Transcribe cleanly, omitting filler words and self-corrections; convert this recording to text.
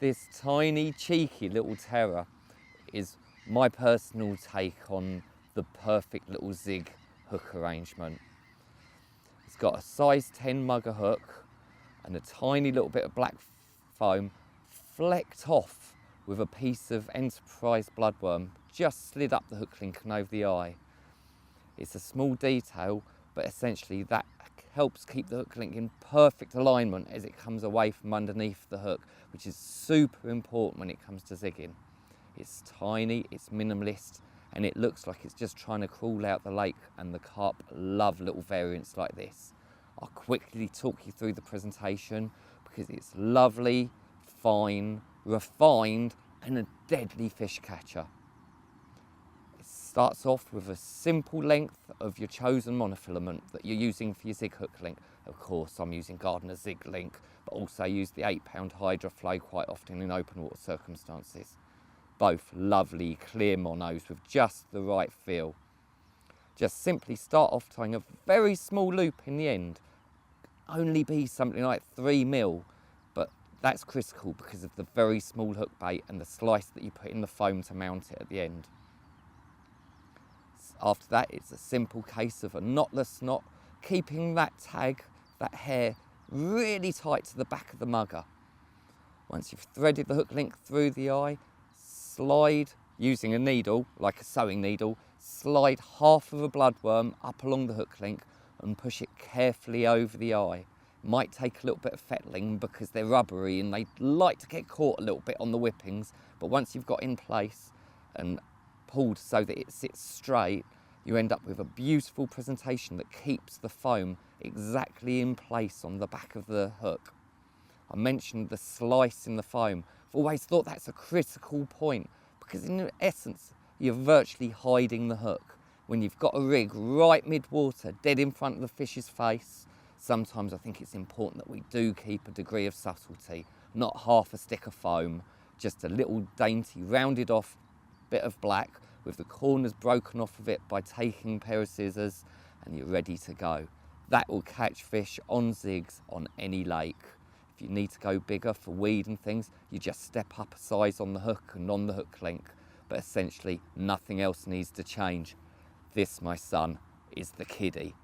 This tiny, cheeky little terror is my personal take on the perfect little zig hook arrangement. It's got a size 10 mugger hook and a tiny little bit of black foam flecked off with a piece of Enterprise bloodworm just slid up the hook link and over the eye. It's a small detail, but essentially that helps keep the hook link in perfect alignment as it comes away from underneath the hook, which is super important when it comes to zigging. It's tiny, it's minimalist, and it looks like it's just trying to crawl out the lake, and the carp love little variants like this. I'll quickly talk you through the presentation because it's lovely, fine, refined, and a deadly fish catcher. It starts off with a simple length of your chosen monofilament that you're using for your zig hook link. Of course, I'm using Gardner zig link, but also use the 8-pound Hydra flow quite often in open water circumstances. Both lovely clear monos with just the right feel. Just simply start off tying a very small loop in the end. Only be something like 3 mil, but that's critical because of the very small hook bait and the slice that you put in the foam to mount it at the end. After that, it's a simple case of a knotless knot, keeping that tag, that hair, really tight to the back of the mugger. Once you've threaded the hook link through the eye, slide, using a needle, like a sewing needle, slide half of a bloodworm up along the hook link and push it carefully over the eye. Might take a little bit of fettling because they're rubbery and they like to get caught a little bit on the whippings, but once you've got in place and pulled so that it sits straight, you end up with a beautiful presentation that keeps the foam exactly in place on the back of the hook. I mentioned the slice in the foam. I've always thought that's a critical point because in essence, you're virtually hiding the hook. When you've got a rig right mid-water, dead in front of the fish's face, sometimes I think it's important that we do keep a degree of subtlety, not half a stick of foam, just a little dainty rounded off bit of black with the corners broken off of it by taking a pair of scissors, and you're ready to go. That will catch fish on zigs on any lake. If you need to go bigger for weed and things, you just step up a size on the hook and on the hook link, but essentially nothing else needs to change. This, my son, is the kiddie.